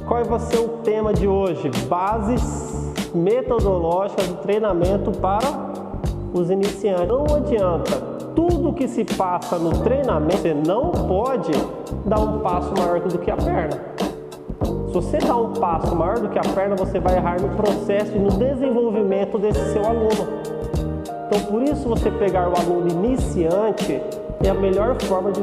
Qual vai ser o tema de hoje? Bases metodológicas do treinamento para os iniciantes. Não adianta, tudo que se passa no treinamento, você não pode dar um passo maior do que a perna. Se você dá um passo maior do que a perna, você vai errar no processo e no desenvolvimento desse seu aluno. Então, por isso, você pegar o aluno iniciante é a melhor forma de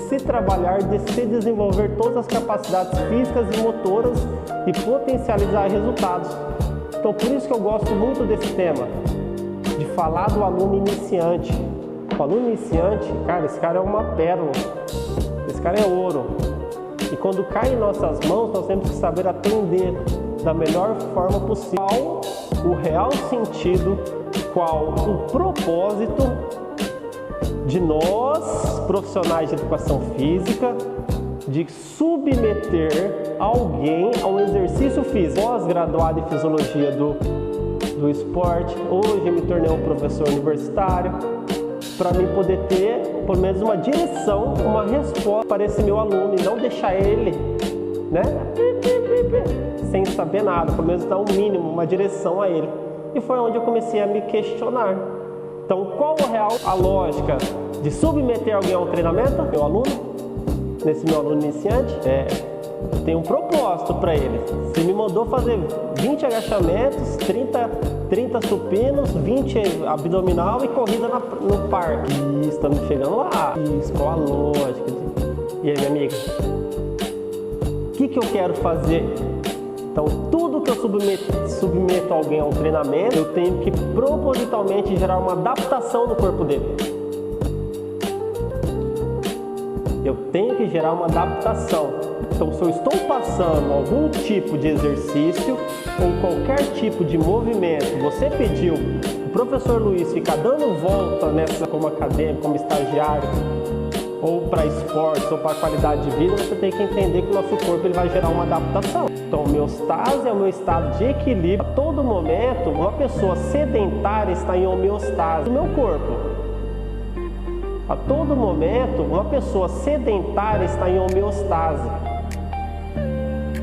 se trabalhar, de se desenvolver todas as capacidades físicas e motoras e potencializar resultados. Então, por isso que eu gosto muito desse tema, de falar do aluno iniciante. O aluno iniciante, cara, esse cara é uma pérola, esse cara é ouro. E quando cai em nossas mãos, nós temos que saber atender da melhor forma possível. Qual o real sentido, qual o propósito de nós, profissionais de educação física, de submeter alguém a um exercício físico. Pós-graduado em fisiologia do esporte, hoje me tornei um professor universitário, para mim poder ter, pelo menos, uma direção, uma resposta para esse meu aluno e não deixar ele, né, sem saber nada, pelo menos dar um mínimo, uma direção a ele. E foi onde eu comecei a me questionar. Então, qual a lógica de submeter alguém a um treinamento? Meu aluno, nesse meu aluno iniciante, tem um propósito para ele. Você me mandou fazer 20 agachamentos, 30 supinos, 20 abdominal e corrida no parque. Isso, estamos chegando lá. Isso, qual a lógica? E aí, minha amiga? O que eu quero fazer? Então, tudo que eu submeto alguém a um treinamento, eu tenho que propositalmente gerar uma adaptação no corpo dele. Eu tenho que gerar uma adaptação. Então, se eu estou passando algum tipo de exercício ou qualquer tipo de movimento, você pediu, o professor Luiz ficar dando volta nessa como acadêmico, como estagiário, ou para esportes, ou para qualidade de vida, você tem que entender que o nosso corpo ele vai gerar uma adaptação. Então, homeostase é o meu estado de equilíbrio. A todo momento, uma pessoa sedentária está em homeostase no meu corpo. A todo momento, uma pessoa sedentária está em homeostase.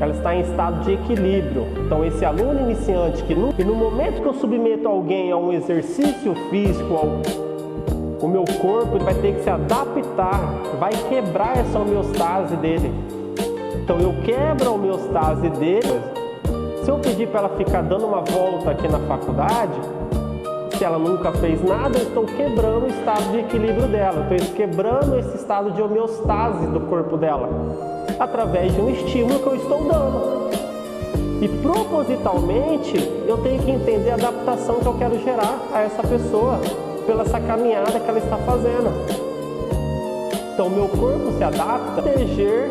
Ela está em estado de equilíbrio. Então, esse aluno iniciante que no momento que eu submeto alguém a um exercício físico, o meu corpo ele vai ter que se adaptar, vai quebrar essa homeostase dele. Então eu quebro a homeostase dele. Se eu pedir para ela ficar dando uma volta aqui na faculdade, se ela nunca fez nada, eu estou quebrando o estado de equilíbrio dela. Eu estou quebrando esse estado de homeostase do corpo dela, através de um estímulo que eu estou dando. E propositalmente, eu tenho que entender a adaptação que eu quero gerar a essa pessoa, pela essa caminhada que ela está fazendo. Então, meu corpo se adapta a proteger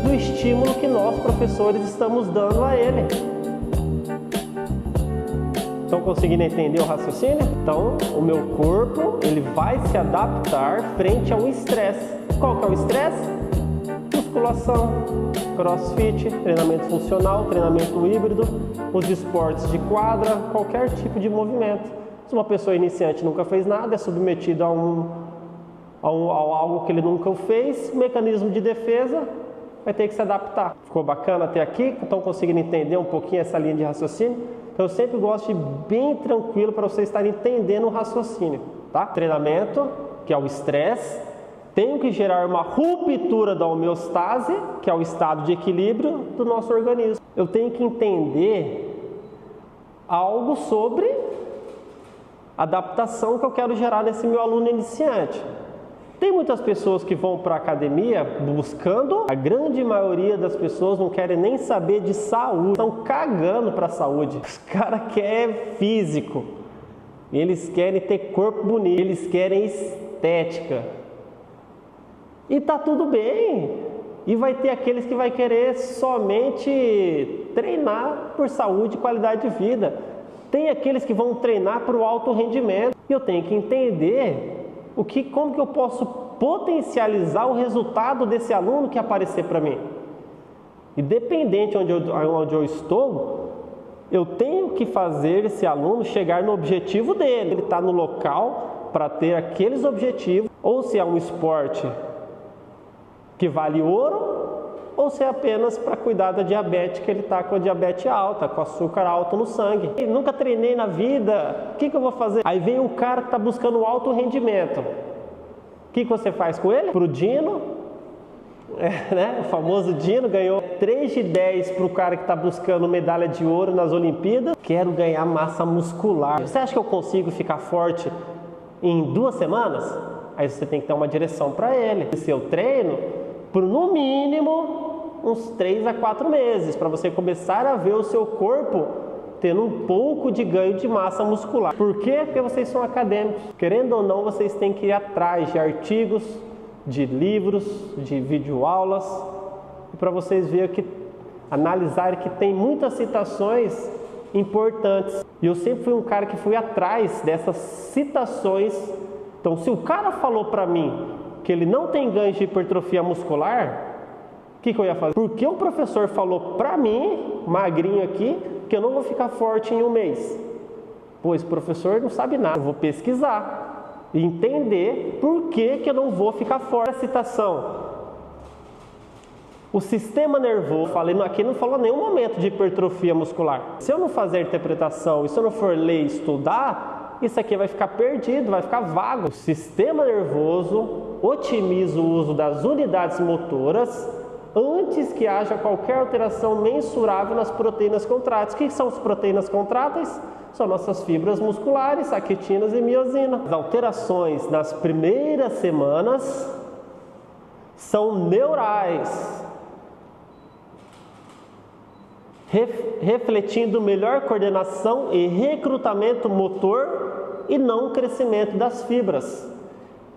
do estímulo que nós, professores, estamos dando a ele. Estão conseguindo entender o raciocínio? Então, o meu corpo ele vai se adaptar frente a um estresse. Qual que é o estresse? Musculação, crossfit, treinamento funcional, treinamento híbrido, os esportes de quadra, qualquer tipo de movimento. Se uma pessoa iniciante nunca fez nada, é submetido a algo que ele nunca fez, mecanismo de defesa, vai ter que se adaptar. Ficou bacana até aqui? Estão conseguindo entender um pouquinho essa linha de raciocínio? Então eu sempre gosto de ir bem tranquilo para vocês estarem entendendo o raciocínio, tá? Treinamento, que é o estresse, tenho que gerar uma ruptura da homeostase, que é o estado de equilíbrio do nosso organismo. Eu tenho que entender algo sobre adaptação que eu quero gerar nesse meu aluno iniciante. Tem muitas pessoas que vão para a academia buscando, a grande maioria das pessoas não querem nem saber de saúde, estão cagando para a saúde. Os caras querem físico, eles querem ter corpo bonito, eles querem estética. E tá tudo bem. E vai ter aqueles que vai querer somente treinar por saúde e qualidade de vida. Tem aqueles que vão treinar para o alto rendimento. E eu tenho que entender como que eu posso potencializar o resultado desse aluno que aparecer para mim. Independente onde eu estou, eu tenho que fazer esse aluno chegar no objetivo dele. Ele está no local para ter aqueles objetivos. Ou se é um esporte que vale ouro, ou se é apenas para cuidar da diabetes, que ele está com a diabetes alta, com açúcar alto no sangue. Eu nunca treinei na vida, o que eu vou fazer? Aí vem um cara que está buscando alto rendimento. O que você faz com ele? Pro Dino, o famoso Dino ganhou 3 de 10 para o cara que está buscando medalha de ouro nas Olimpíadas. Quero ganhar massa muscular. Você acha que eu consigo ficar forte em 2 semanas? Aí você tem que dar uma direção para ele. O seu treino, por no mínimo uns 3 a 4 meses, para você começar a ver o seu corpo tendo um pouco de ganho de massa muscular. Por quê? Porque vocês são acadêmicos. Querendo ou não, vocês têm que ir atrás de artigos, de livros, de videoaulas, para vocês verem que analisar que tem muitas citações importantes. E eu sempre fui um cara que fui atrás dessas citações. Então, se o cara falou para mim que ele não tem ganho de hipertrofia muscular, o que eu ia fazer? Porque o professor falou para mim, magrinho aqui, que eu não vou ficar forte em 1 mês. Pois o professor não sabe nada. Eu vou pesquisar e entender por que eu não vou ficar forte. A citação: o sistema nervoso, falei aqui, não falou em nenhum momento de hipertrofia muscular. Se eu não fazer interpretação e se eu não for ler e estudar, isso aqui vai ficar perdido, vai ficar vago. O sistema nervoso otimiza o uso das unidades motoras antes que haja qualquer alteração mensurável nas proteínas contráteis. O que são as proteínas contráteis? São nossas fibras musculares, actinas e miosina. As alterações nas primeiras semanas são neurais, refletindo melhor coordenação e recrutamento motor e não crescimento das fibras.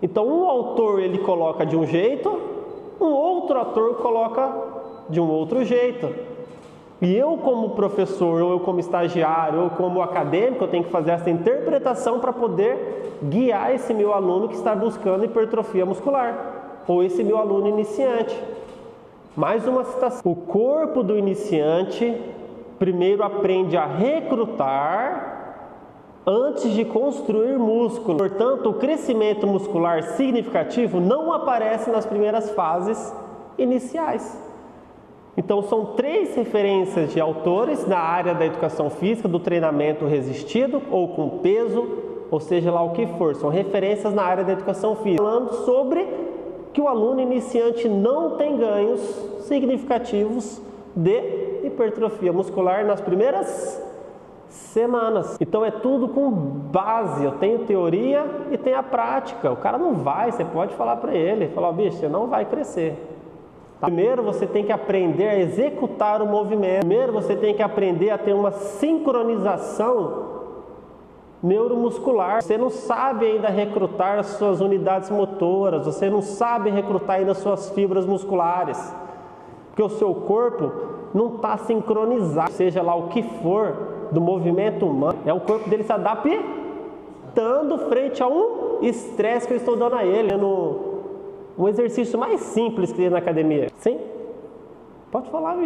Então, um autor ele coloca de um jeito, um outro autor coloca de um outro jeito. E eu como professor, ou eu como estagiário, ou como acadêmico, eu tenho que fazer essa interpretação para poder guiar esse meu aluno que está buscando hipertrofia muscular, ou esse meu aluno iniciante. Mais uma citação: o corpo do iniciante primeiro aprende a recrutar antes de construir músculo. Portanto, o crescimento muscular significativo não aparece nas primeiras fases iniciais. Então, são 3 referências de autores na área da educação física, do treinamento resistido ou com peso, ou seja lá o que for. São referências na área da educação física, falando sobre que o aluno iniciante não tem ganhos significativos de hipertrofia muscular nas primeiras semanas. Então é tudo com base. Eu tenho teoria e tenho a prática. O cara não vai, você pode falar para ele, falar: bicho, você não vai crescer. Primeiro você tem que aprender a executar o movimento. Primeiro você tem que aprender a ter uma sincronização neuromuscular. Você não sabe ainda recrutar as suas unidades motoras, você não sabe recrutar ainda as suas fibras musculares, porque o seu corpo não está sincronizado, seja lá o que for do movimento humano, é o corpo dele se adaptando frente a um estresse que eu estou dando a ele. Um exercício mais simples que tem na academia. Sim? Pode falar,